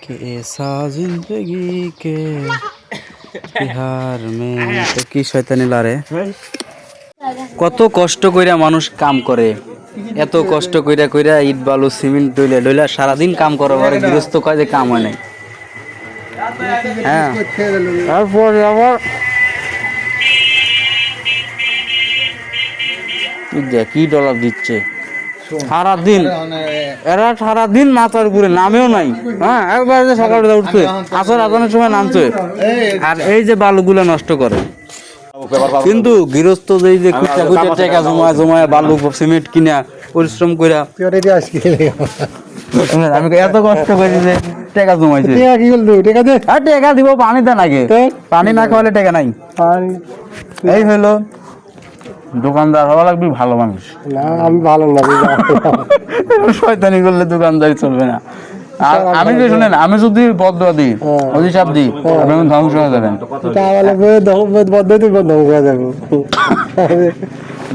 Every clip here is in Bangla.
कि ऐसा जिंदगी के बिहार में तो কি শয়তানি লারে কত কষ্ট কইরা মানুষ কাম করে এত কষ্ট কইরা কইরা ইট বালু সিমেন্ট ডইলা ডইলা সারা দিন কাম করে পরে গৃহস্থ কয় যে কাম হয় নাই হ্যাঁ তারপর আবার কি ডলার দিচ্ছে সারাদিন এরা সারাদিন মাথার উপরে নামেও নাই হ্যাঁ একবার সকালে উঠছে আসর আজানের সময় নামছে আর এই যে বালুগুলো নষ্ট করে কিন্তু গৃহস্থ যেই যে খুঁটা খুঁটা টাকা জমায় জমায় বালু সিমেন্ট কিনা পরিশ্রম করে আমি এত কষ্ট করি যে টাকা জমাইছে টাকা দিব পানিতে নাকি পানি না খাওয়ালে টাকা নাই এই হলো দোকানদার হওয়া লাগবে ভালো মানুষ না আমি ভালো না শয়তানি করলে দোকানদারি চলবে না আর আমি যে শুনেন আমি যদি বদয়া দিই অভিশাপ দিই আপনি ধ্বংস হয়ে যাবেন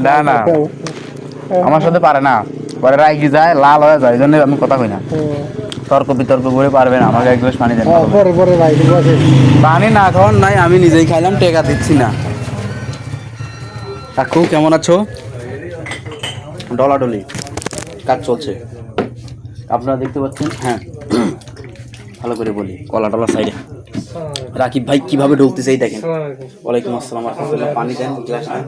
না না আমার সাথে পারে না পরে রাইগি যায় লাল হয়ে যায় এই জন্য আমি কথা কই না তর্ক বিতর্ক করে পারবে না আমাকে এক গ্লাস পানি দেন পানি না খাওয়ার নাই আমি নিজেই খাইলাম টেকা দিচ্ছি না কাকু কেমন আছো ডলাডলি কাজ চলছে আপনারা দেখতে পাচ্ছেন হ্যাঁ ভালো করে বলি কলা টলা সাইডে রাকিব ভাই কিভাবে ঢুকতেছে এই দেখেন ওয়ালাইকুম আসসালাম রাহমাতুল্লাহ পানি দেন গ্লাস দেন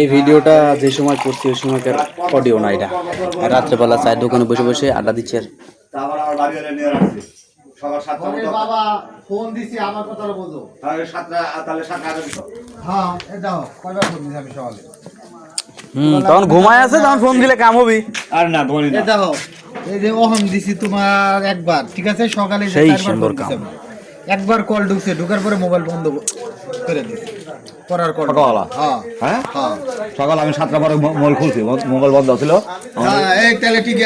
এই ভিডিওটা যে সময় করছি ওই সময়কার অডিও না এটা রাত্রেবেলা চায়ের দোকানে বসে বসে আড্ডা দিচ্ছে বাবা ফোন দিছি আমার কথাটা বুঝো তাহলে 7:30 হ্যাঁ এই দাও কয়বার ফোন দিছি আমি সকালে তখন ঘুমায় আছে তখন ফোন দিলে কাম হবে আর না বলি না এই দেখো এই যে ওহন দিছি তোমার একবার ঠিক আছে সকালে সেই সুন্দর কাম একবার কল ঢুকছে ঢোকার পরে মোবাইল বন্ধ করে দিছি করার কল ফটোওয়ালা হ্যাঁ হ্যাঁ সকাল আমি 7টা পরে মোবাইল খুলছি মোবাইল বন্ধ ছিল হ্যাঁ এই তাহলে ঠিক